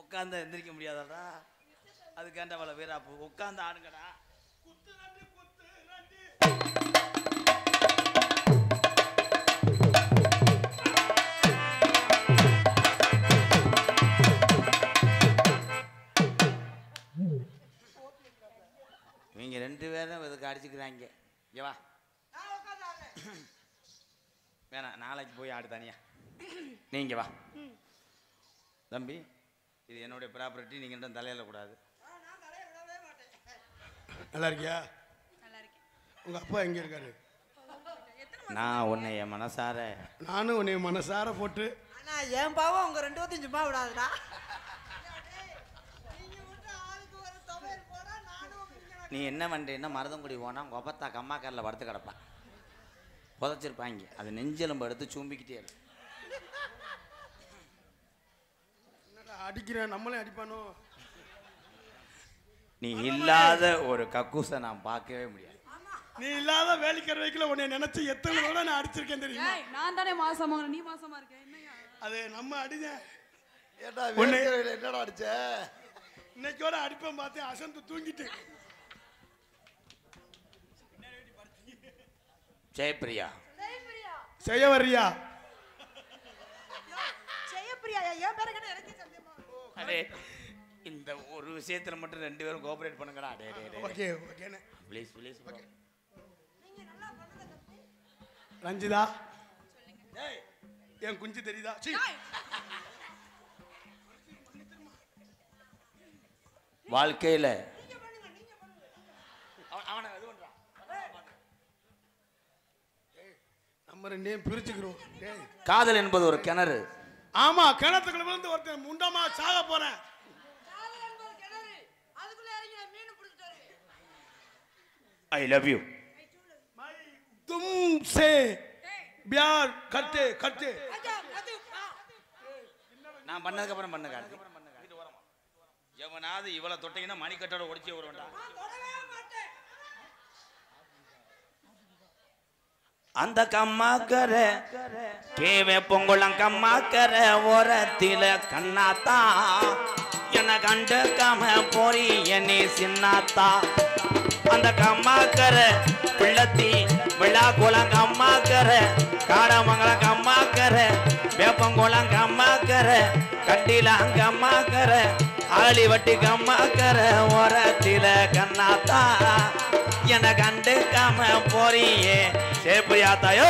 உட்காந்து எந்திரிக்க முடியாதாடா, அதுக்காண்ட அவளை வீராப்பு உட்காந்து ஆடுங்கடா. இவங்க 2 பேரும் இதுக்கு அடிச்சுக்கிறாங்க. இங்கே வா, வேணாம், நாளைக்கு போய் ஆடு தனியா. நீங்க வா தம்பி, இது என்னுடைய ப்ராப்பர்ட்டி, நீங்க தலையில கூடாது. நல்லா இருக்கியா? உங்க அப்பா எங்க இருக்காரு? நான் உன்னை என் மனசார, நானும் உன்னை மனசார போட்டு. ஆனா என் பாவம் உங்க 2 பேத்தையும் சும்மா விடாதுடா. நீ என்ன பண்ணுறீன்னா மருதங்குடி போனால் உங்கள் ஒப்பத்தா கம்மாக்காரில் படுத்து கிடப்பான், புதைச்சிருப்பாங்க. அது நெஞ்செலும்பு எடுத்து சூம்பிக்கிட்டே இருக்கு. அடிக்கிறேன், நம்மளே அடிப்பானோ? நீ இல்லாத ஒரு கக்கூசை நான் பார்க்கவே முடியாது. நீ இல்லாத வேலைக்கிற வைக்கல உன்னை நினைச்சு எத்தனை தடவை நான் அடிச்சிருக்கேன் தெரியுமா? நான் தானே மாசமா, நீ மாசமா இருக்க என்னையா? அது நம்ம அடிச்சேன். ஏடா வேலைக்கிற என்னடா அடிச்ச? இன்னைக்கோட அடிப்பேன் பார்த்தேன், அசந்து தூங்கிட்டு. ஜெயப்பிரியா செய்ய வர்றியா? செய்யப்பிரியா என் பேரை கேட்ட எனக்கு சந்தேகமா. அதே இந்த ஒரு விஷயத்துல மட்டும் 2 பேரும் கோஆபரேட் பண்ணுங்கடா. டே டே டே ஓகே ஓகேண்ணே, ப்ளீஸ் ப்ளீஸ். நீங்க நல்லா பண்ணத தம்பி. ரஞ்சிதா டேய், என் குஞ்சு தெரியுதா? சீ, வாழ்க்கையில அவனை இது பண்றான். நம்ம 2 பிரிச்சுக்கிறோம். டேய், காதல் என்பது ஒரு கிணறு. ஆமா, கிணத்துக்குள்ள விழுந்து ஒருத்தன் முண்டமா சாக போறேன். I love you. तुमसे प्यार करते करते. நான் பண்ணதுக்கு அப்புறம் பண்ண கார்த்தி. எவனாவது இவளை தொட்டீங்கன்னா மணிக்கட்டோட ஒடிச்சு வருவேன்டா. அந்த கம்மாக்கர கேவே பொங்குளம் கம்மாக்கர ஓரத்தில கண்ணாத்தா என கண்டுக்காம போறி என்னை சின்னாத்தா. அந்த கம்மாக்கர பிள்ளத்தி விழாக்குளம் கம்மாக்கர காடமங்கலம் கம்மாக்கர வேப்பங்குளம் கம்மாக்கர கண்டிலாம் கம்மாக்கர ஆளிவட்டி கம்மாக்கர ஓரத்தில கண்ணாத்தா என கண்டுக்காம போறியே சேப்பிரியாத்தாயோ.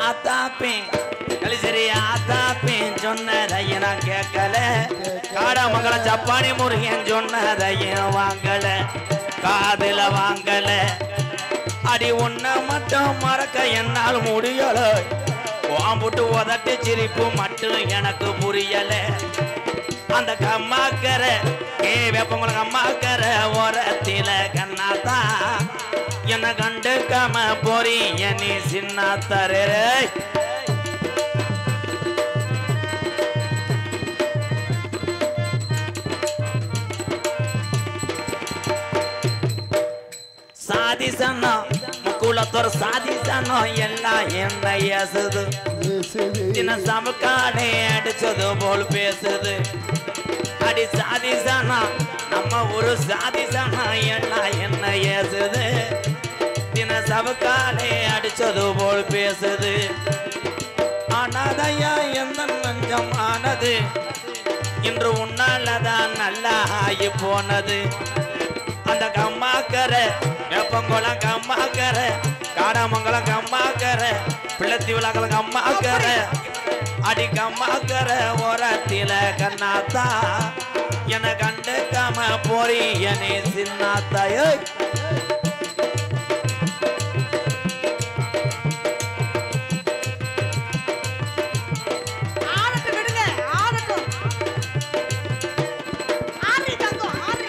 ஆத்தாப்பேன் கலிசரி ஆத்தாப்பேன் சொன்னதையும் நான் கேட்கல, காடமங்கலம் சப்பானி முருகன் சொன்னதையும் வாங்கல, காதுல வாங்கல. அடி உன்ன மட்டும் மறக்க என்னால் முடியல, வாம்புட்டு உதட்டு சிரிப்பு மட்டும் எனக்கு புரியல. அந்த கம்மாக்கர வேப்பங்குளம் கம்மாக்கர ஓரத்தில கண்ணாத்தா என்ன கண்டுக்காம போறி என்னை சின்னாத்தரே. சாதிசனோ முக்குளத்தோர் சாதிசனோ எல்லாம் என்ன ஏசுது, சின்ன சமக்காடே அடிச்சது போல் பேசுது. அடி சாதிசனா நம்ம ஒரு சாதிசனா எல்லாம் என்ன ஏசுது, சின்ன சமக்காடே அடிச்சது போல் பேசுது. ஆனாதையா எந்த நஞ்சம் ஆனது, இன்று உன்னாலதான் நல்லா ஆகி போனது. அந்த கம்மாக்கர வேப்பங்குளம் கம்மாக்கர காடமங்கலம் கம்மாக்கர பிள்ளத்தி விழாக்கள் கம்மாக்கர அடி கம்மாக்கர ஓரத்தில கண்ணாத்தா என கண்டுக்காம போறி என்னை சின்னாத்தாயோ.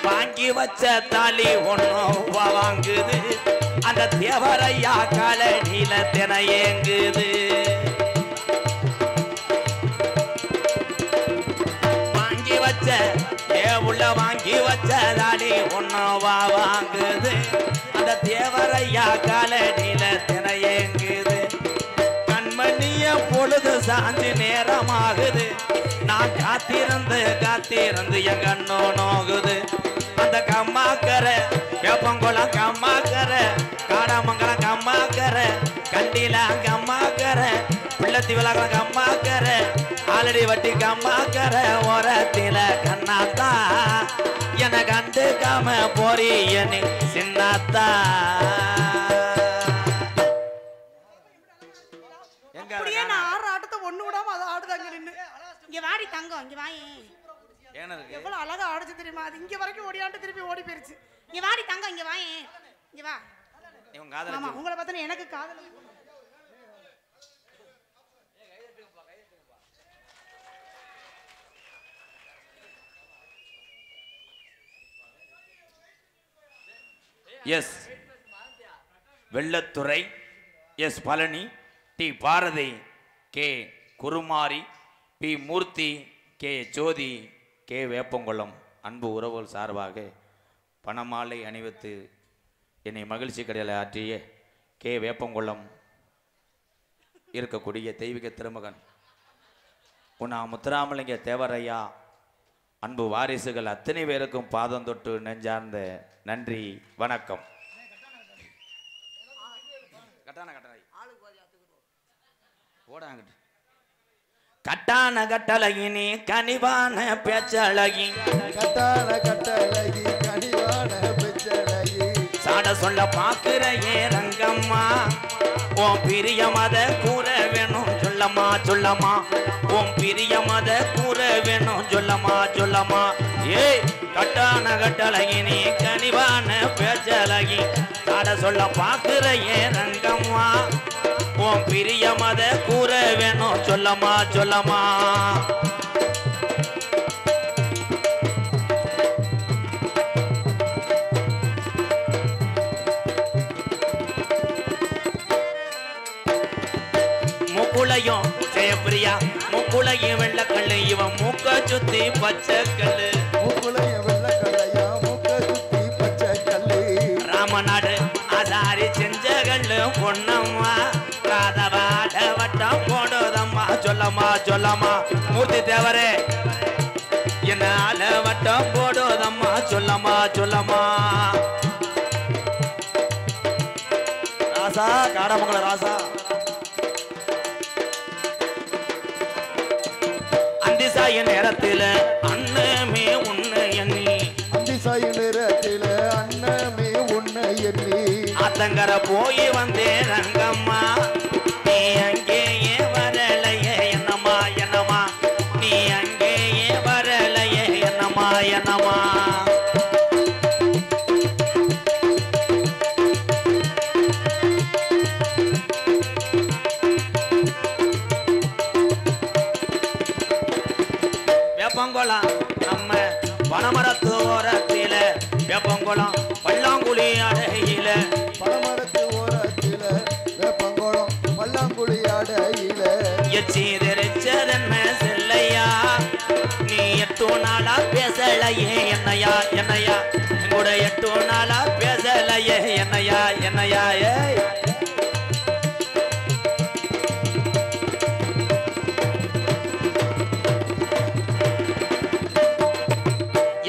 வாங்கி வச்ச தாலி ஒன்னும் வாங்குது, அந்த தேவரையா காலடியில தினையேங்குது. வாங்கி வச்ச உள்ள வாங்கி வச்ச தாலி அந்த தேவரையா காலடியில திரையேங்குது கண்மணிய பொழுது சாஞ்சு நேரமாகுது நான் காத்திருந்து என் கண்ணோ நோகுது அந்த கம்மாக்கர வேப்பங்குளம் கம்மாக்கர காடாமங்கலம் கம்மாக்கர கண்டில கம்மாக்கர பிள்ளத்தி விலகலம் கம்மாக்கர ஆலடி வட்டி கம்மாக்கர ஓரத்தில கண்ணாத்தா என கண்டுக்காம போறியனு சின்னத்தா அப்படியே நான் ஆடுற ஆட்டத்தை ஒண்ணு விடாம அதை ஆடுதாங்க நின்னு. இங்க வாடி தங்கம், இங்க வாயே. எவ்வளவு அழகா ஆடுச்சு தெரியுமா? அது இங்க வரைக்கும் ஓடியாண்டு திருப்பி ஓடி போயிருச்சு. இங்க வாடி தங்கம், இங்க வாயே. இங்க வா. ஆமா, உங்களை பார்த்தா எனக்கு காதல். S Vellathurai, S Palani, T Bharathi, K Kurumari, P Murthy, K Jothi, K Veppankulam அன்பு உறவுகள் சார்பாக பணமாலை அணிவித்து என்னை மகிழ்ச்சி கடையில் ஆற்றிய கே வேப்பங்குளம் இருக்கக்கூடிய தெய்வீக திருமகன் உன்னா முத்துராமலிங்க தேவரையா அன்பு வாரிசுகள் அத்தனை பேருக்கும் பாதம் தொட்டு நெஞ்சார்ந்த நன்றி வணக்கம். கட்டான கட்டழகினி கனிவான பேச்சழகி கட்டான கட்டழகி கனிவான பேச்சழகி சாட சொல்ல பாக்குற ஏ ரங்கம்மா ஓம் பிரிய மத கூற வேணும் சொல்லம்மா சொல்லம்மா ஓம் பிரிய மத கூற வேணும் சொல்லம்மா ஏய் கட்டான கட்டழகினி கனிவான பேச்சழகி சாட சொல்ல பாக்குற ஏ ரங்கம்மா ஓம் பிரிய மத கூற வேணும் சொல்லம்மா முக்குளையும் ஜெயப்பிரியா முக்குளையும் வெள்ளக்கல்லு இவன் மூக்க சுத்தி பச்சை கல்லு முக்குளையும் வெள்ளக்கல்லையா மூக்க சுத்தி பச்சை கல்லு ராமநாடு ஆசாரி செஞ்ச கல்லு பொன்னம்மா ராதவாட வட்டம் போடுதம்மா சொல்லம்மா மூர்த்தி தேவரே என்னால வட்டம் போடுதம்மா சொல்லம்மா ராசா காடமங்கல ராசா அந்திசாய நேரத்தில் அண்ணமே உன்னை எண்ணி அந்திசாய நேரத்தில் அண்ணமே உன்னை எண்ணி ஆத்தங்கர போய் வந்தேன் ரங்கம்மா நீ அங்கேயே வரலையே என்னம்மா நீ அங்கேயே வரலையே என்னம்மா வேப்பங்குளம் நம்ம பனமரத்து ஓரத்தில வேப்பங்குளம் பல்லாங்குழி அடையில பனமரத்து ஓரத்தில வேப்பங்குளம் பல்லாங்குழி அடையில எச்சி தெரிச்சதென்ன செல்லையா நீ 8 நாளா பேசலையே என்னையா கூட 8 நாளா பேசலையே என்னையா ஏய்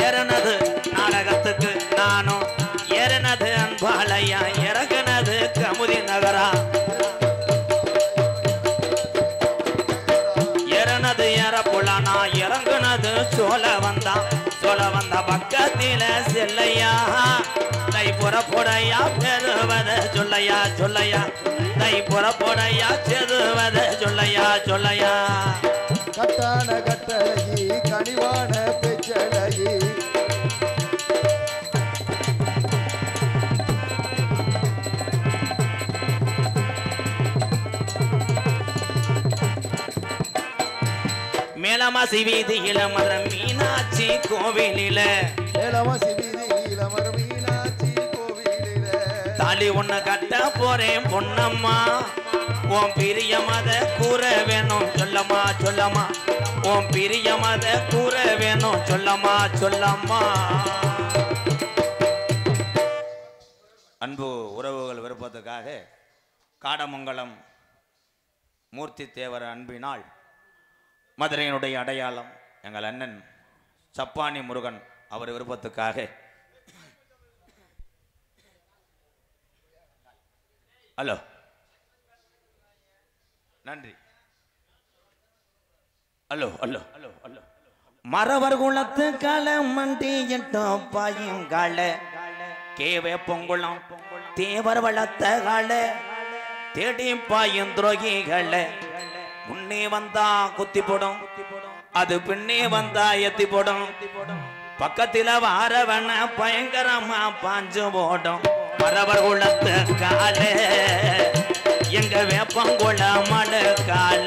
ஏறனது நாடகத்துக்கு நானும் ஏறனது அன்பாலையா இறகுனது கமுதி நகரா ஏறனது ஏறப்புலனா இறங்குனது சோழ வந்தா பக்கத்தில செல்லையா தை புறப்போடையா பெறுவத சொல்லையா தை புறப்போடையா செதுவத சொல்லையா கட்டான கட்டழகி கனிவான பேச்சழகி மேலமாசி வீதியில மதுரை மீனாட்சி கோவிலில தாலி ஒண்ணு கட்ட போறேன் பொன்னம்மா உன் பிரிய மத கூற வேணும் சொல்லம்மா உன் பிரிய மத கூற வேணும் சொல்லம்மா அன்பு உறவுகள் விருப்பத்துக்காக காடமங்கலம் மூர்த்தி தேவர் அன்பினால் மதுரையினுடைய அடையாளம் எங்கள் அண்ணன் சப்பானி முருகன் அவர் விருப்பத்துக்காக ஹலோ நன்றி hello hello hello hello Maravar குளத்து களை மண்டி எட்டும் பாயுங்கால கேவே பொங்குளம் தேவர் வளர்த்த கால தேடி பாயும் துரோகிகள முன்னே வந்தா குத்தி போடும் அது பின்னே வந்தா எத்தி போடும் பக்கத்தில வாரவன பயங்கரமா பாஞ்சு போடும் மரவர் குளத்து கால எங்க வேப்பங்குள மழை கால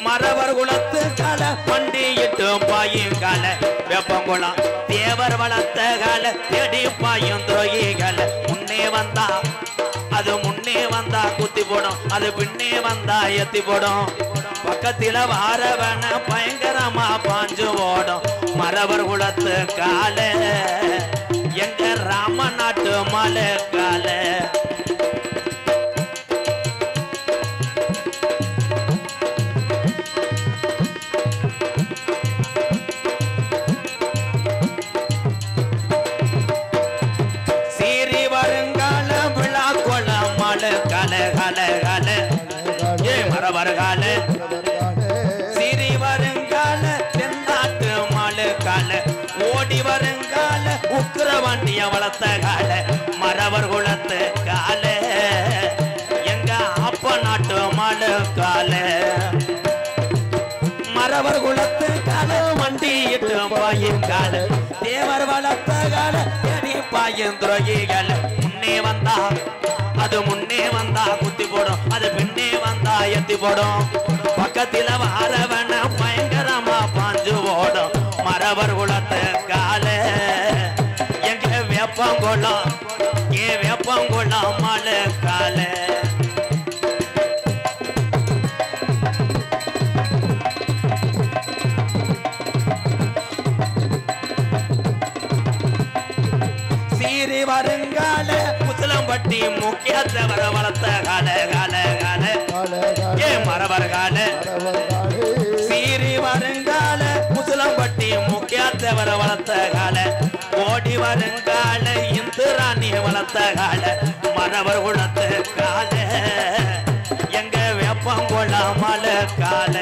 மரவர் குளத்து கால பண்டிட்டு பாயும் கால வேப்பங்குளம் தேவர் வளர்த்த கால தேடி பாயும் துரோகிகள முன்னே வந்தா அது முன்னே வந்தா குத்தி போடும் அது பின்னே வந்தா எத்தி போடும் பக்கத்தில வாரவன பயங்கரமா பாஞ்சு ஓடும் மரவர் குளத்து கால எங்க ராம நாட்டு மலை கால சீரி வருங்கால விழா கொல மலை கால கால கால ஏ மரவர் கால சீரி வருங்கால தென்னாட்டு மலை கால ஓடி வருங்கால உக்கிர வண்டிய வளர்த்த கால மரவர் குளத்து கால எங்க அப்ப நாட்டு மலை கால மரவர் குளத்து கால வண்டிட்டு பாயும் கால தேவர் வளர்த்த கால தேடி பாயும் துரோகிகள் முன்னே வந்தா அது முன்னே வந்தா குத்தி போடும் அது பின்னே வந்தா எத்தி போடும் பக்கத்தில வாரவன பயங்கரமா பாஞ்சு ஓடும் மரவர் குளத்து கால எங்க வேப்பங்குளம் ஏ வேப்பங்குளம் மலை கால சீரி வருங்கால முசலம்பட்டி முக்கிய தேவர வளர்த்த கால கால கால ஏ மரவர் கால சீரி வருங்கால முசலம்பட்டி முக்கிய தேவர வளர்த்த கால ஓடி வருங்கால இந்துராணி வளர்த்த கால மரவர் குளத்து கால எங்க வேப்பங்குளம் மலை கால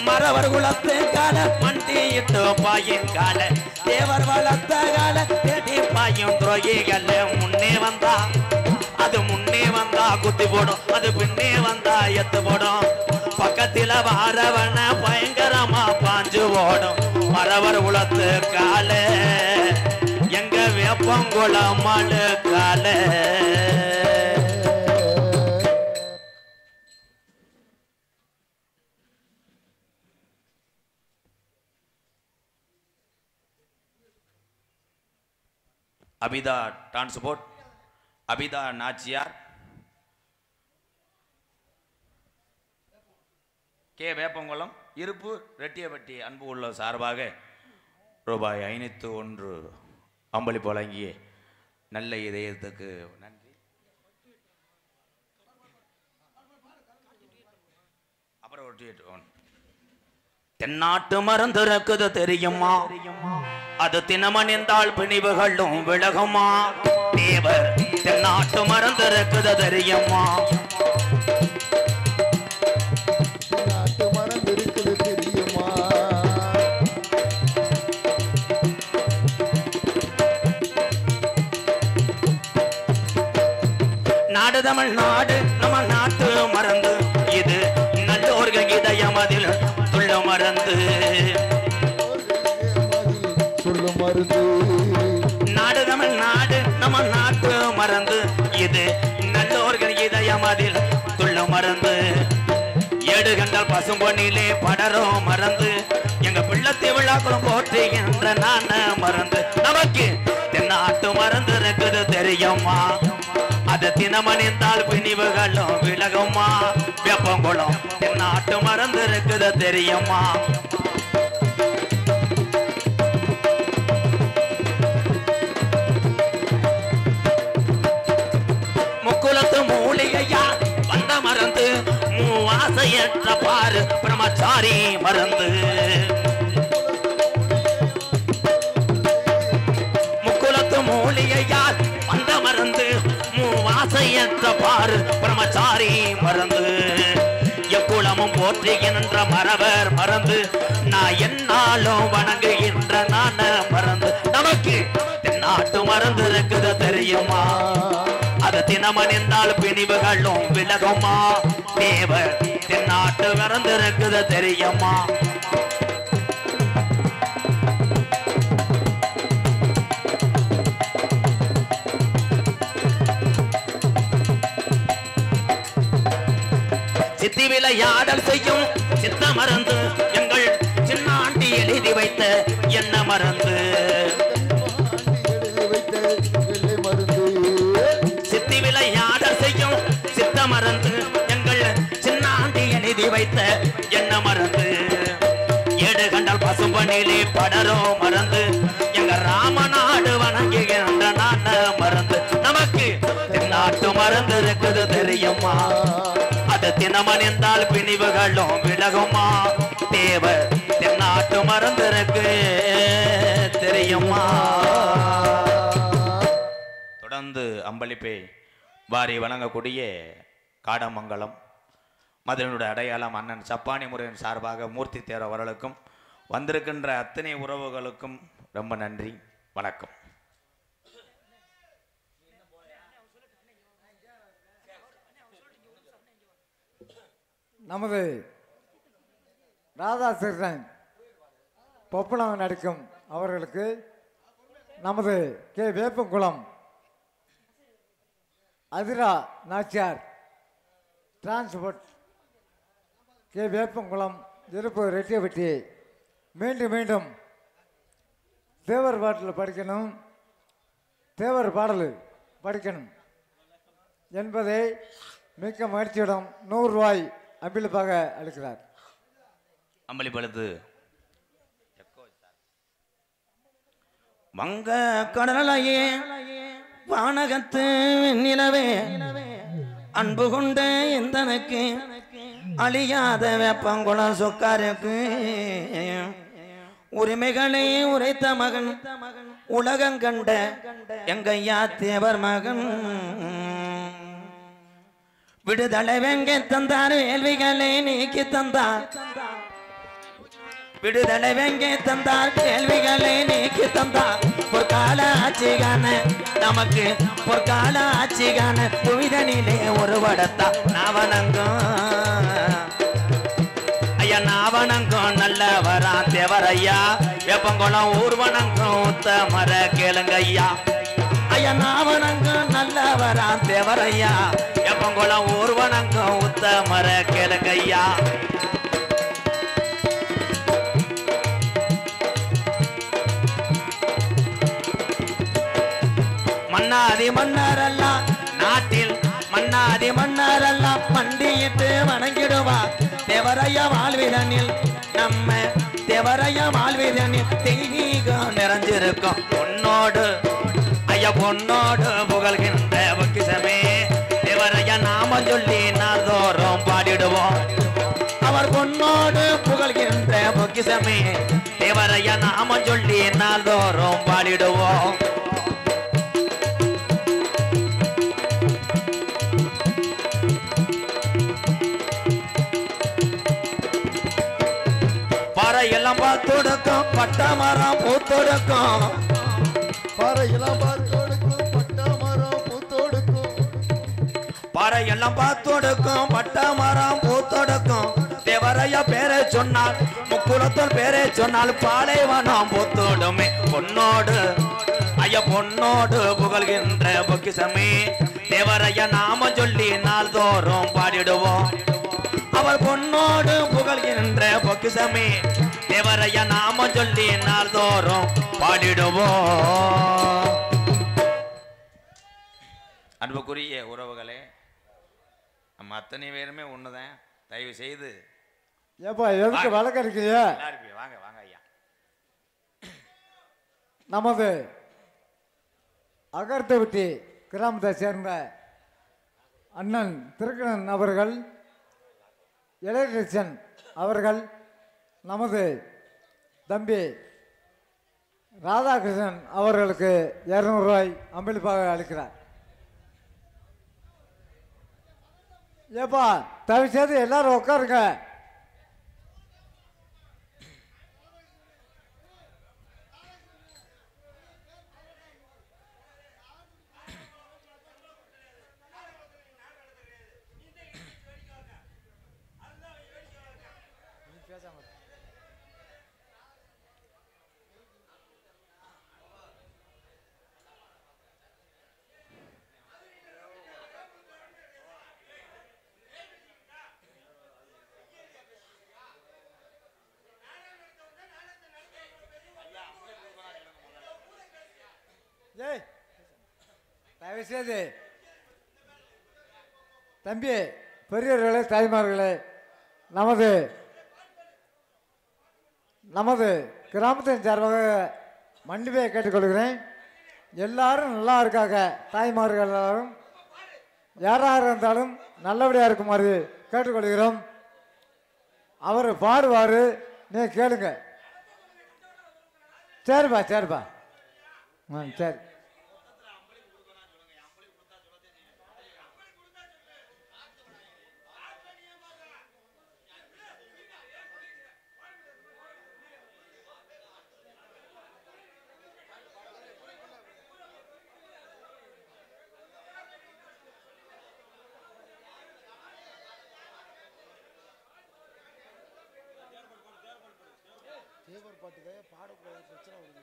மரவர் குளத்து கால மண்டிட்டு பாயும் கால தேவர் வளர்த்த கால தேடி பாயும் துரோகிகள் முன்னே வந்தா அது முன்னே வந்தா குத்தி போடும் அது பின்னே வந்தா எத்து போடும் பக்கத்தில வாரவன பயங்கரமா பாஞ்சு ஓடும் மரவர் குளத்து கால எங்க வேப்பங்குளம் மலை கால அபிதா டிரான்ஸ்போர்ட் அபிதா நாச்சியார் கே வேப்பங்குளம் இருப்பு ரெட்டியப்பட்டி அன்பு உள்ள சார்பாக ரூபாய் 501 அம்பளிப்பு வழங்கிய நல்ல இதயத்துக்கு நன்றி. அப்புறம் தென்னாட்டு மருந்து இருக்குது தெரியுமா அது தினமணிந்தால் பிணிவுகளும் விலகுமா தேவர் தென்னாட்டு மருந்து இருக்குது தெரியுமா நாட்டு மரம் இருக்குது தெரியுமா நாடு தமிழ்நாடு நம்ம நாட்டு மருந்து இது நல்லோர்கள் இதயம் அதில் துள்ள மருந்து சொல்லு மருந்து நாடு தமிழ்நாடு நம்ம நாட்டு மருந்து இது நல்லோர்கள் இதயம் அதில் துள்ள மருந்து ஏடுகண்டால் பசும்பொன்னிலே படரும் மருந்து எங்க பிள்ளை விழாக்களும் போற்றுகின்ற நான மருந்து நமக்கு தென்னாட்டு மருந்து இருக்குது தெரியுமா அது தினமணிந்தால் பிணிவுகளும் விலகுமா வெப்பங்குளம் தென்னாட்டு மருந்து இருக்குது தெரியுமா பாரு பிரம்மச்சாரி மருந்து முக்குலத்து மூலிகையால் வந்த மருந்து மூவாசையற்ற பாரு பிரம்மச்சாரி மருந்து எக்குளமும் போற்றுகின்ற மரவர் மறந்து நான் என்னாலும் வணங்குகின்ற நான மறந்து நமக்கு தென்னாட்டு மருந்து இருக்குது தெரியுமா அது தினமணிந்தால் பிணிவுகளும் விலகுமா தேவர் தென்னாட்டு மருந்து இருக்குது தெரியுமா சித்தி விளையாடல் செய்யும் சித்த மருந்து எங்கள் சின்னாண்டி எழுதி வைத்த என்ன மருந்து சித்தி விளையாடல் செய்யும் சித்த மருந்து எங்கள் சின்னாண்டி எழுதி வைத்த என்ன மருந்து ஏடு கண்டால் பசும்பனிலே படரோ மருந்து எங்க ராமநாடு வணங்குகின்ற நான மருந்து நமக்கு தென்னாட்டு மருந்து இருக்குது தெரியுமா அது தினமணிந்தால் பிணிவுகளும் விலகுமா தேவர் தென்னாட்டு மருந்து இருக்கு தெரியுமா தொடர்ந்து அம்பளிப்பை வாரி வழங்கக்கூடிய காடமங்கலம் மதுரையினுடைய அடையாளம் அண்ணன் சப்பானி முருகன் சார்பாக மூர்த்தி தேர் அவர்களுக்கும் வந்திருக்கின்ற அத்தனை உறவுகளுக்கும் ரொம்ப நன்றி வணக்கம் நமது ராதாகிருஷ்ணன் பொப்பளம் நடிக்கும் அவர்களுக்கு நமது K Veppankulam Athira Nachiyar transport K Veppankulam இருப்பு ரெட்டியப்பட்டி மீண்டும் மீண்டும் தேவர் பாட்டில் படிக்கணும் தேவர் பாடல் படிக்கணும் என்பதை மிக்க மகிழ்ச்சியுடன் 100 ரூபாய் அம்பிளிப்பாக அளிக்கிறார் அம்பளிப்பழுத்து வங்க கடலையே வானகத்து நிலவே அன்பு கொண்ட எந்தனுக்கு அழியாத வேப்பங்குளம் சொக்காருக்கு உரிமைகளை உரைத்த மகன் உலகம் கண்ட எங்கையா தேவர் மகன் விடுதலை வெங்க தந்தார் வேள்விகளை நீக்கி தந்தார் விடுதலை வெங்க தந்தார் கேள்விகளை நீக்கி தந்தார் பொற்கால ஆட்சிகான நமக்கு பொற்கால ஆட்சிகான புவிதனிலே ஒரு வடத்தா நாவனங்கும் ஐயா நாவனங்கும் நல்லவரா தேவரையா வேப்பங்குளம் ஊர்வனங்கும் உத்த மர கேளுங்க ஐயா ஐயா நாவனங்கும் நல்லவரா தேவரையா வேப்பங்குளம் ஊர்வனங்கும் உத்த மர கேளுங்க ஐயா மன்னாதி மன்னரெல்லாம் நாட்டில் மன்னாதி மன்னரெல்லாம் மண்டியிட்டு வணங்கிடுவா தேவரைய வாழ்விதனில் நம்ம தேவரைய வாழ்விதனில் தெய்வீகம் நிறைஞ்சிருக்கும் பொன்னோடு ஐயா பொன்னோடு புகழ்கின்ற பொக்கிஷமே தேவரைய நாம சொல்லி நாள்தோறும் பாடிடுவோம் அவர் பொன்னோடு புகழ்கின்ற பொக்கிஷமே தேவரைய நாம சொல்லி நாள்தோறும் பாடிடுவோம் எல்லாம் பார்த்தொடுக்கும் பட்ட மரம் பூத்தொடுக்கும் பாறையெல்லாம் பார்த்தோடுக்கும் பட்ட மரம் பூத்தோடுக்கும் பாறையெல்லாம் பார்த்தொடுக்கும் பட்ட மரம் பூத்தொடுக்கும் தேவரையா பேரை சொன்னால் முக்குளத்தோர் பேரை சொன்னால் பாலைவனம் பூத்தோடுமே பொன்னோடு ஐயா பொன்னோடு புகழ்கின்ற பொக்கிஷமே தேவரையா நாம சொல்லி நாள்தோறும் பாடிடுவோம் அவர் பொன்னோடு புகழ்கின்ற பொக்கிஷமே தேவரையா நாம சொல்லி நாள்தோறும் பாடிடுவோம் அன்புக்குரிய உறவுகளே நம்ம அத்தனை பேருமே ஒண்ணுதான் தயவு செய்து ஏப்பா எதுக்கு வழக்கறிக்கைய வாங்க வாங்க ஐயா நமது அகர்த்தவட்டி கிராமத்தை சேர்ந்த அண்ணன் திருக்கணன் அவர்கள் எலக்ட்ரிஷியன் அவர்கள் நமது தம்பி ராதாகிருஷ்ணன் அவர்களுக்கு 200 ரூபாய் அன்பளிப்பாக அளிக்கிறார். ஏப்பா தயவு செய்து எல்லாரும் உட்காருங்க. ஏய் தயவுசெய்து தம்பி பெரியவர்களே தாய்மார்களே நமது கிராமத்தின் சார்பாக மன்னிப்பை கேட்டுக்கொள்கிறேன். எல்லாரும் நல்லா இருக்காங்க. தாய்மார்கள் எல்லாரும் யாராக இருந்தாலும் நல்லபடியாக இருக்குமாறு கேட்டுக்கொள்கிறோம். அவர் பாடுவார், நீ கேளுங்க. சரிப்பா சரிப்பா சரி. தேவர் பாட்டுக்கு பாடக்கூடாது பிரச்சனை வருது.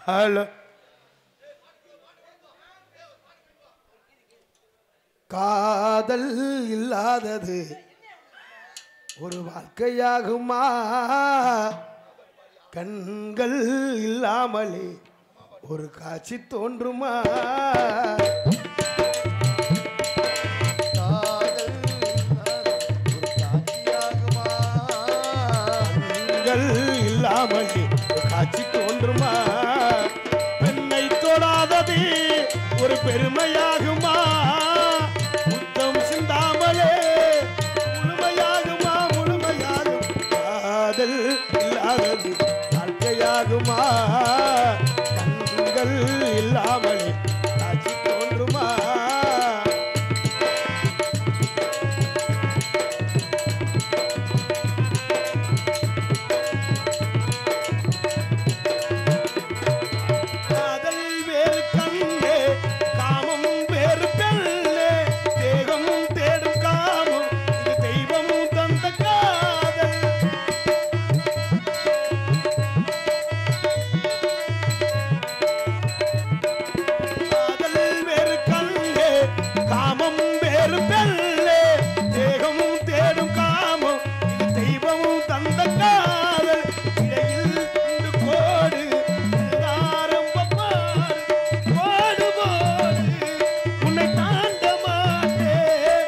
ஹலோ, காதல் இல்லாதது ஒரு வாழ்க்கையாகுமா? கண்கள் இல்லாமலே ஒரு காட்சி தோன்றுமா? காதல் ஒரு காட்சியாகுமா? கண்கள் இல்லாமலே ஒரு காட்சி தோன்றுமா? பெண்ணை தொடாதது ஒரு பெருமையாகுமா? முத்தம் சிந்தாமலே முழுமையாகுமா? முழுமையாகும். காதல் இல்லாதது வாழ்க்கையாகுமா? கண்கள் இல்லாமலே காட்சி தோன்றுமா? காதல் வேறு கண்ணே, காமம் வேறு பெண்ணே, தேகம் தேடும் காமம் இது தெய்வம் தந்த காதல். காதல் வேறு கண்ணே, காமம் வேறு பெண்ணே, தேகம் தேடும் காமம் இது தெய்வம் தந்த காதல். இடையில் உண்டு கோடு ஆரம்பப்பாடு, கோடு போடு உன்னை தாண்ட மாட்டேன்,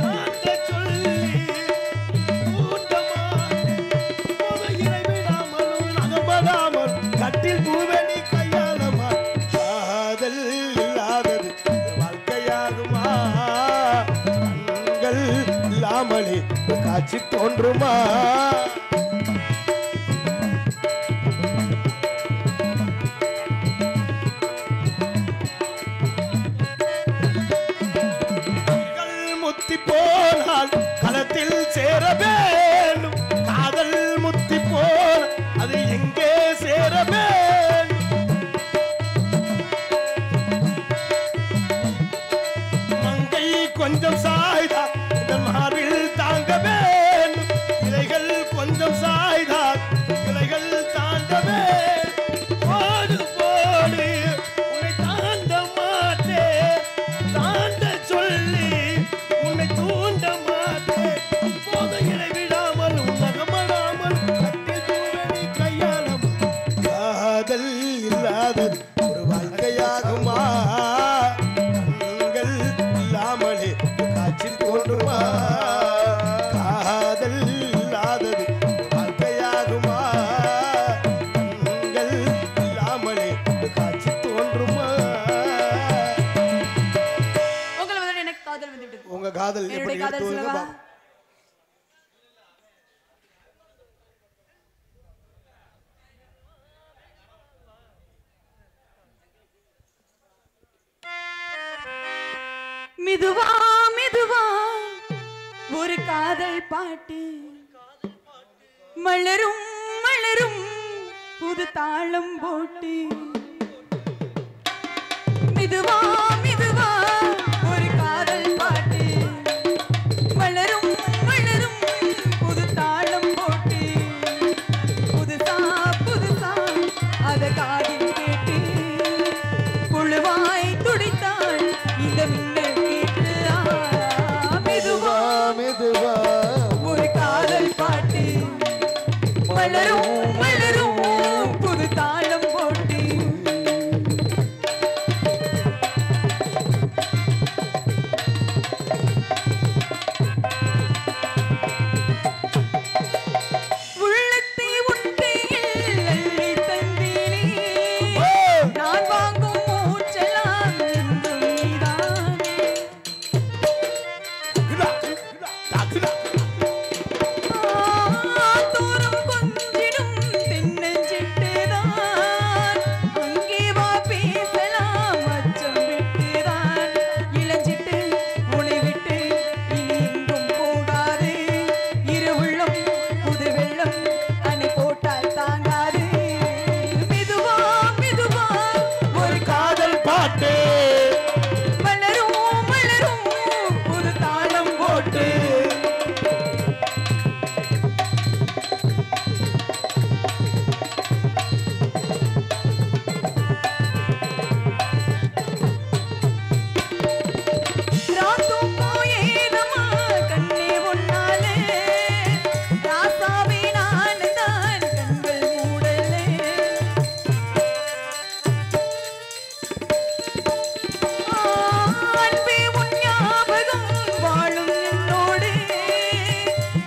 தாண்ட சொல்லி தூண்ட மாட்டேன். புதையிலை விடாமலும் நகப்படாமல் கட்டில் பூவெளி கையாளமா? காதல் இல்லாதது வாழ்க்கையாகுமா? கண்கள் இல்லாமலே ஒரு காட்சி தோன்றுமா? காதல் முத்தி போனால் களத்தில் சேர வேண்டும். காதல் முத்தி போல் அது எங்கே சேர வேண்டும்? மங்கை கொஞ்சம் சாய்தால் இதன் மார்பில் தாங்க வேண்டும். இலைகள் கொஞ்சம் சாய்தால் இலைகள் தாண்ட வேண்டும். போடு போடு உன்னை தாண்ட மாட்டேன், தாண்ட சொல்லி உன்னை தூண்ட மாட்டேன். போதையிலை விட காதல் என்னுடைய எப்படி காதல் எடுத்து சொல்லவா? வைங்க மெதுவா மெதுவா ஒரு காதல் பாட்டு மலரும் மலரும் புது தாளம் போட்டு மெதுவா மெதுவா ஒரு காதல் பாட்டு மலரும் மலரும் புது தாளம் போட்டு புதுசா புதுசா அத காதில் கேட்டு புழுவாய் துடித்தாள் இந்த மின்னல் கேட்டு மெதுவா மெதுவா ஒரு காதல் பாட்டு மலரும் மலரும் புது தாளம் போட்டு உள்ளத்தை உன்னையில் அள்ளி தந்தேனே நான் வாங்கும் மூச்செல்லாம் என்றும் நீதானே தூரம் கொஞ்சிடும் தென்னஞ்சிட்டுதான் அங்கே வா பேசலாம் அச்சம் விட்டுதான் இளஞ்சிட்டு உனை விட்டு இனி எங்கும் போகாது இரு உள்ளம் புது வெள்ளம் அணை போட்டால் தாங்காது மெதுவா மெதுவா ஒரு காதல் பாட்டு மலரும் மலரும் புது தாளம் போட்டு ராத்தும் போயேனம்மா கண்ணே உன்னாலே ராசாவே நான்தான் கண்கள் மூடலே அன்பே உன் ஞாபகம் வாழும் என்னோடு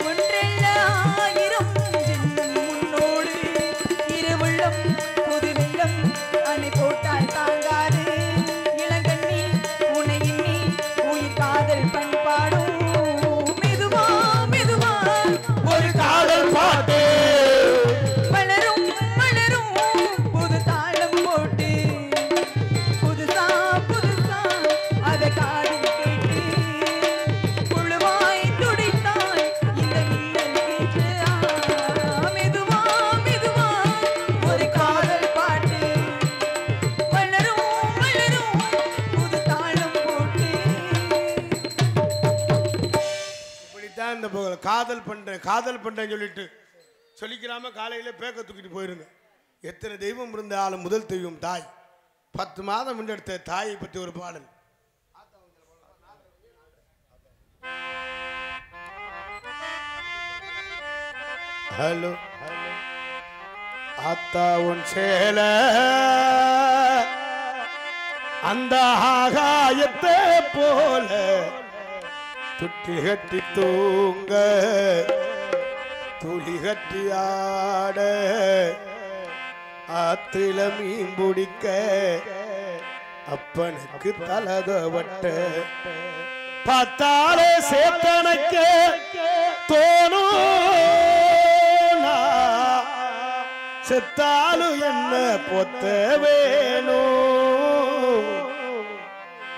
ஒன்றல்ல ஆயிரம் ஜென்மம் உன்னோடு இருவுள்ளம் புது வெள்ளம் அணை போட்டால் தாங்காது இளங்கண்ணி உன்னை எண்ணி உயிர் காதல் பண்பாடும் மெதுவா மெதுவா ஒரு காதல் பாட்டு மலரும் மலரும் புது தாளம் போட்டு புதுசா புதுசா அத காதில் கேட்டு புழுவாய் துடித்தாய் இந்த மின்னல் கேட்டு மெதுவா மெதுவா ஒரு காதல் பாட்டு மலரும் மலரும் புது தாளம் போட்டு இப்படித்தான் இந்த காதல் பண்றேன்னு சொல்லிட்டு சொல்லிக்கிறாம காலையில பேக்க தூக்கிட்டு போயிருங்க. எத்தனை தெய்வம் இருந்தாலும் முதல் தெய்வம் தாய். 10 மாதம் முன்னெடுத்த தாயை பற்றி ஒரு பாடல். ஹலோ ஆத்தா உன் சேல அந்த ஆகாயத்தை போல துட்டி கட்டி தூங்க துளி கட்டி ஆட ஆத்தில மீன் பிடிக்க அப்பனுக்கு தலதவட்ட பார்த்தாலே சேத்தனக்க தோணும் செத்தாலும் என்ன பொத்த வேணும்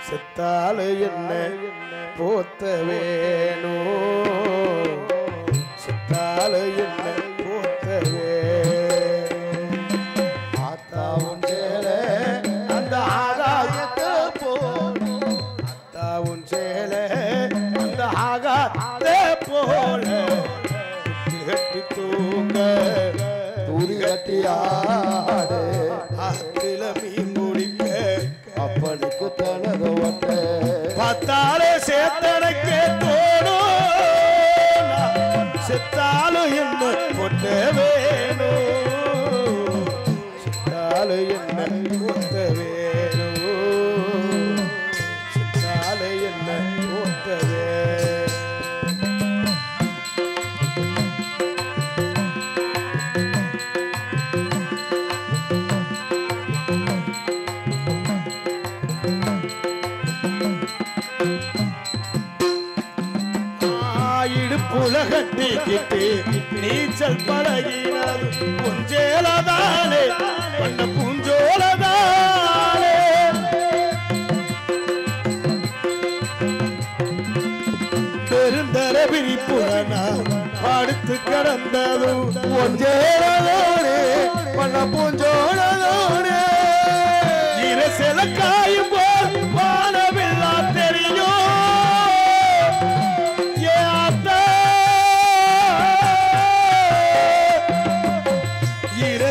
செத்தாலும் என்ன போத்த வேணும் செத்தாலும் என்ன போத்த ஆத்தாவும் சேல அந்த ஆகாயத்தை போல் ஆத்தாவும் சேல அந்த ஆகாயத்தை போல கட்டி தூங்க துளி கட்டி ஆடு ஆத்தில மீன் முடிக்க அப்பனுக்கு தனது ஒட்ட பார்த்தாலே சேத்தனக்கே தோணும் செத்தாலும் என்ன பொட்ட வேணும் செத்தாலும் என்ன பொத்த வேணும் செத்தாலும் என்ன பொத்த வேணும் நீச்சல் பழகினது பூஞ்சேலதானே பண்ண பூஞ்சோலதானே பெருந்தர விரிப்புடனா படுத்து கிடந்ததும் பொஞ்சேலதோனே பண்ண பூஞ்சோலதோனே சில காயும் போல் வானவில்லா தெரியும்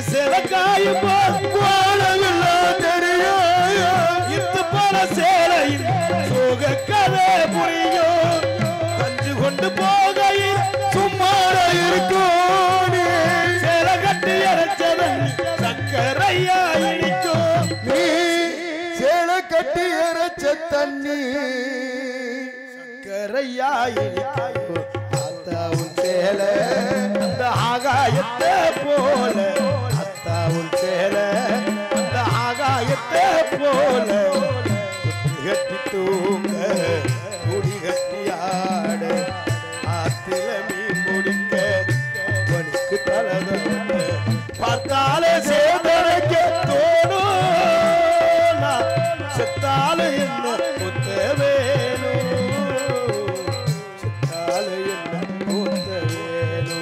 சில காயும் போல் வானவில்லா தெரியும் இத்து பல சேலையில் சோக கதை புரியும் கஞ்சு கொண்டு போகையில் சும்மாட இருக்கும் சேல கட்டி அரைச்சவன் சக்கரையா இனிக்கும் நீ சேல கட்டி அரைச்ச தண்ணி சக்கரையா இனிக்கும் அத்தாவும் சேல அந்த ஆகாயத்தை போல அத்தாவும் சேல அந்த ஆகாயத்தை போல கட்டி தூங்க குடி கட்டி ஆட ஆத்தில மீன் முடிக்க பணிக்கு தலத பார்த்தாலே சேதனைக்க தோணும் செத்தாலே என்ன முத்த வேணும் செத்தாலே என்ன முத்த வேணும்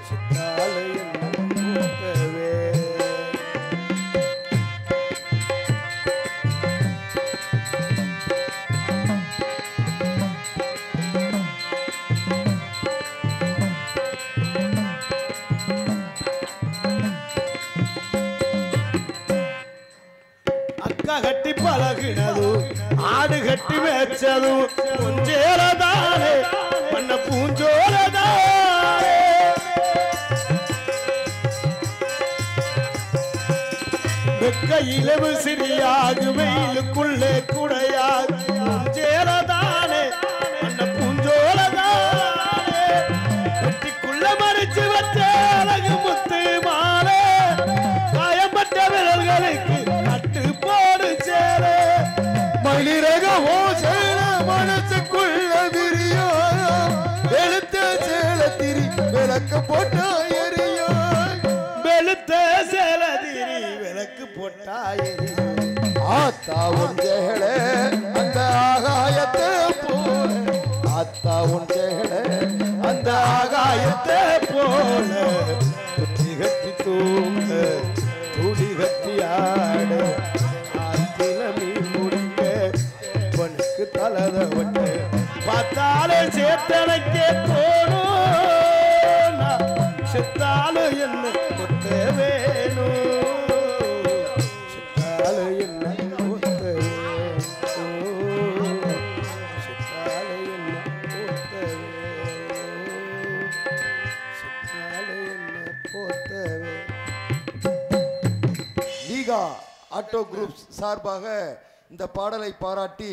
செத்தாலே என்ன முத்த வேணும் அக்கா கட்டி பழகினது ஆடு கட்டி மேய்ச்சது பூஞ்சேலதானே பண்ண பூஞ்சோலதானே வெக்க இலவு சிறியாது வெயிலுக்குள்ளே குடையாது பூஞ்சேலதானே பண்ண பூஞ்சோலதானே வெட்டிக்குள்ள மறைச்சு வச்ச அழகு முத்து மாலை காயப்பட்ட விரல்களுக்கு கட்டு போடு சேர மலிரகமோ சேல மனசுக்குள்ள விரியோ வெளுத்த சேல திரி விளக்க போட்டா எரியோ வெளுத்த சேலதிரி விளக்கு போட்டா எரியும் ஆத்தா உஞ்சேல அந்த ஆகாயத்தை போல ஆத்தா உஞ்சேல அந்த ஆகாயத்தை போல குத்தி கட்டி தூங்க துடி கட்டி ஆட ஆத்தில மீன் முடிக்க பொனுக்கு தலத வட்டு பார்த்தாலே சேத்தனைக்கே தோணும் செத்தாலும் என்ன கொத்த வேணும் செத்தாலும் என்ன கொத்த வேணும் செத்தாலும் என்ன கொத்த வேணும் செத்தாலும் என்ன கொத்த வேணும் லீகா ஆட்டோ குரூப்ஸ் சார்பாக இந்த பாடலை பாராட்டி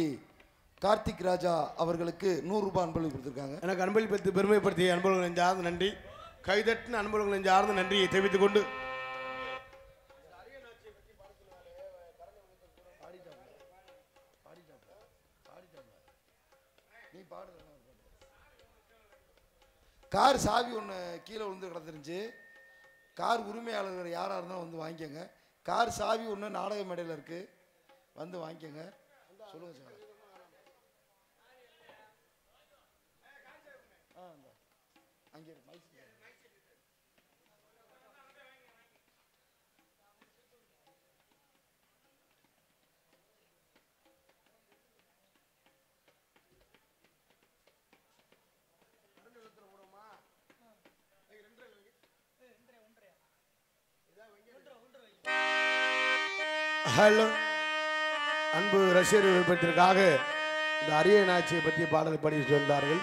கார்த்திக் ராஜா அவர்களுக்கு 100 ரூபாய் அன்பளிப்பு கொடுத்திருக்காங்க. எனக்கு அன்பளிப்பத்து பெருமைப்படுத்திய அன்பர்கள் நெஞ்சார்ந்த நன்றி கைதட்டின அன்பர்கள் நெஞ்சார்ந்த நன்றியை தெரிவித்துக் கொண்டு கார் சாவி ஒன்று கீழே விழுந்து கிடந்துருந்துச்சு. கார் உரிமையாளர்கள் யாராக இருந்தாலும் வந்து வாங்கிக்கோங்க. கார் சாவி ஒன்று நாடக மேடையில் இருக்குது, வந்து வாங்கிக்கோங்க. சொல்லுங்கள் சார். அங்கே ஹலோ அன்பு ரசிகர் விருப்பத்திற்காக இந்த அரிய நாச்சியை பற்றிய பாடலை பாடி வந்தார்கள்.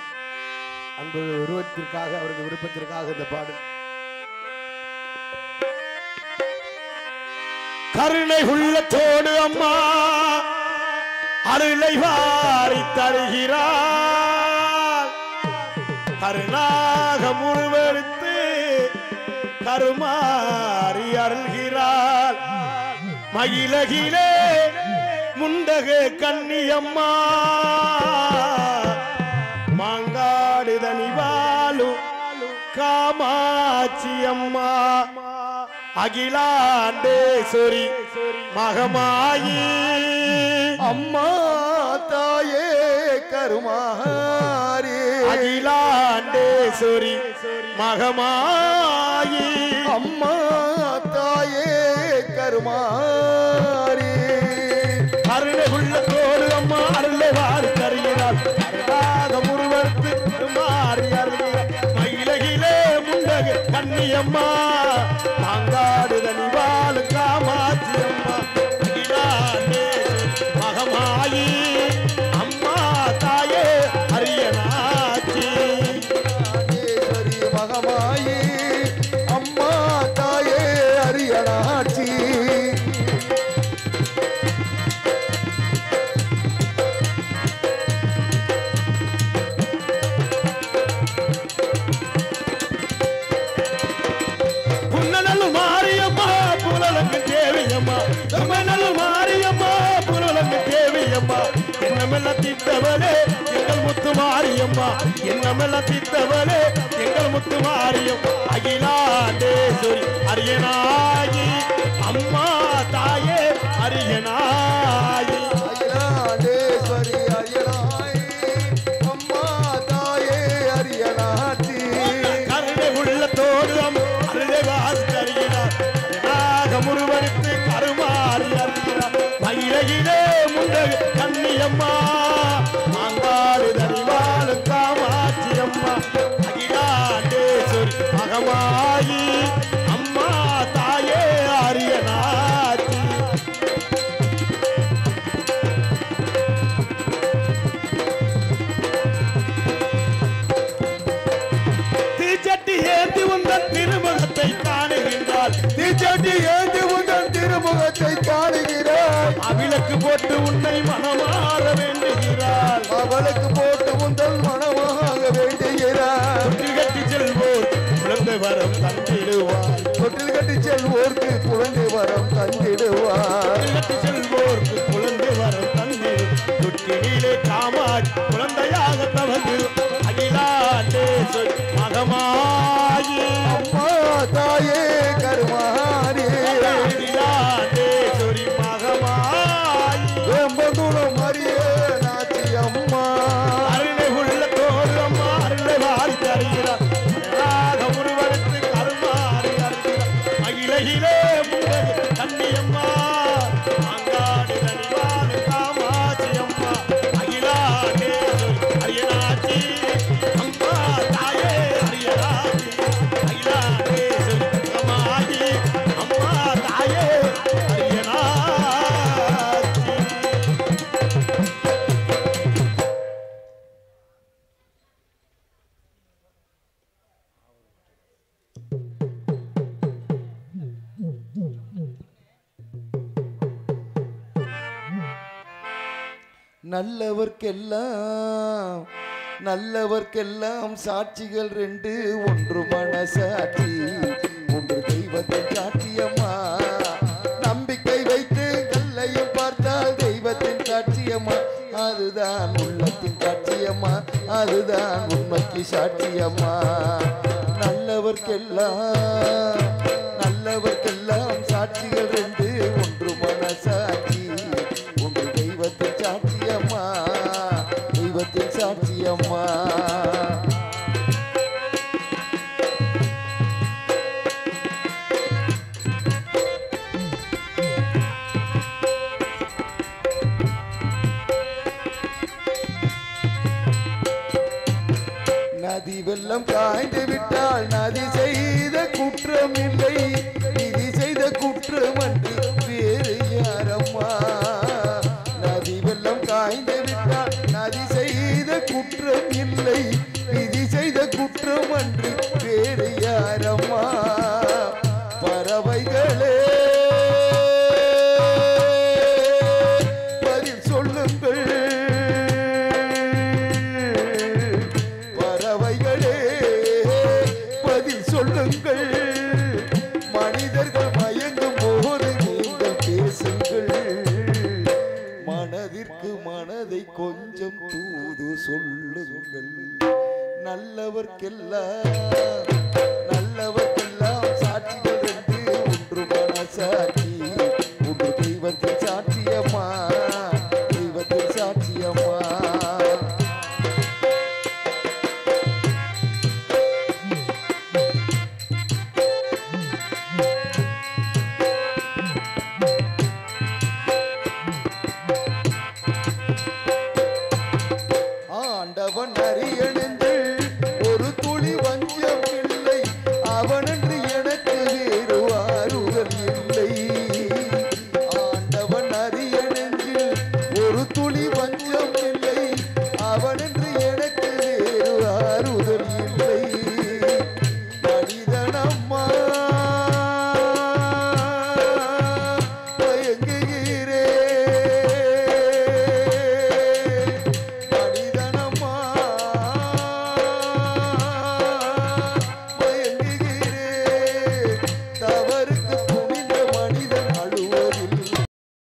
அன்பு விருப்பத்திற்காக அவரது விருப்பத்திற்காக இந்த பாடல். கருணை உள்ளத்தோடு அம்மா அருளை வாரி தருகிறார். கருணாக முழுவெடுத்து கருமாறி அருள்கிறார். மயிலகிலே முண்டக கன்னியம்மா மாங்காடு தனிவாலு காமாட்சி அம்மா அகிலாண்டேஸ்வரி மகமாயி அம்மா தாயே கருமாரி அகிலாண்டேஸ்வரி மகமாயி அம்மா தாயே கருமாரி அருளை உள்ளத்தோடு அம்மா அருளை வாரி தருகிறார் அருளாக முருவர்க்கு மாறி அருகிறார் மயிலகிலே முண்டகு கண்ணியம்மா மாங்காடு தனிவாழ் காமாட்சி அம்மா மகமாயி அம்மா தாயே அரியனாச்சி மகமாயி அம்மா தாயே அரியனாச்சி புன்னலு மாரியம்மா புலலங்கு தேவியம்மா தமிழ்நலு மாரியம்மா புலலங்கு தேவியம்மா என்னமெல்லாம் திட்டவளே எங்கள் முத்து மாரியம்மா என்னமெல்லாம் திட்டவளே எங்கள் முத்து மாரியம் அகிலாண்டேஸ்வரி அரியனாயி அம்மா தாயே அரியனாயி அகிலாண்டேஸ்வரி அரியனாயி அம்மா தாயே அரியனாச்சி கருணை உள்ளத்தோடு அருளை வாசி அறிகிறார் அருளாக முருவனுக்கு கருமாறி அறிகிறார் மயிலகிலே முண்டகு கண்ணியம்மா மாங்காடு தனிவாழ் காமாட்சி அம்மா அகிலாண்டேஸ்வரி மகமாயி அம்மா தாயே அரியனாச்சி தீச்சட்டி ஏந்தி உந்தன் திருமுகத்தை காணுகின்றாள் தீச்சட்டி ஏந்தி உந்தன் திருமுகத்தை காணுகிறாள் அவிளக்கு போட்டு உன்னை மனமாற வேண்டுகிறாள் அவளுக்கு போட்டு உந்தன் மனமாக வேண்டுகிறாள் தொட்டில் கட்டி செல்வோர் குழந்தை வரம் தந்திடுவார் தொட்டில் கட்டி செல்வோர்க்கு குழந்தை வரம் தந்திடுவார் தொட்டில் கட்டி செல்வோர்க்கு குழந்தை வரம் தந்திடும் தொட்டிலே காமாட்சி குழந்தையாக தவறு அகிலாண்டேஸ்வரி மகமாயி அம்மா தாயே கருமாரி அகிலாண்டேஸ்வரி மகமாயி வேம்பகுளம் அரிய நாச்சி அம்மா அருளை உள்ளத்தோடு அம்மா அருளை வாரி தருகிறார் அருளாக முருவனுக்கு கருமாறி அருகிறார் மகிழகிலே முண்டகு கண்ணியம்மா மாங்காடு தனிவாழ் காமாட்சி அம்மா அகிலாண்டேஸ்வரி அரியனாச்சி அம்மா தாயே அரியனாச்சி அகிலாண்டேஸ்வரி மகமாயி அம்மா தாயே அரியனாச்சி நல்லவர்க்கெல்லாம் நல்லவர்க்கெல்லாம் சாட்சிகள் ரெண்டு ஒன்று மனசாட்சி ஒன்று தெய்வத்தின் சாட்சியம்மா நம்பிக்கை வைத்து கல்லையும் பார்த்தால் தெய்வத்தின் சாட்சியம்மா அதுதான் உள்ளத்தின் சாட்சியம்மா அதுதான் உண்மைக்கு சாட்சியம்மா நல்லவர்க்கெல்லாம் நல்லவர்க்கெல்லாம் சாட்சிகள் ரெண்டு ஒன்று மனசாட்சி ஒன்று தெய்வத்தின் சாட்சியம்மா தெய்வத்தின் சாட்சியம்மா நதி வெள்ளம் காய்ந்து விட்டால் நதி செய்த குற்றம் இல்லை நிதி செய்த குற்றம் அன்று வேறு யாரம்மா நதி வெள்ளம் காய்ந்து விட்டால் நதி செய்த குற்றம் இல்லை நிதி செய்த குற்றம் அன்று வேறு யாரம்மா பறவைகளே பதில் சொல்லுங்கள் பறவைகளே பதில் சொல்லுங்கள் மனிதர்கள் மயங்கும் போது நீங்கள் பேசுங்கள் மனதிற்கு மனதை கொஞ்சம் தூது சொல்லுங்கள் நல்லவர்க்கெல்லாம்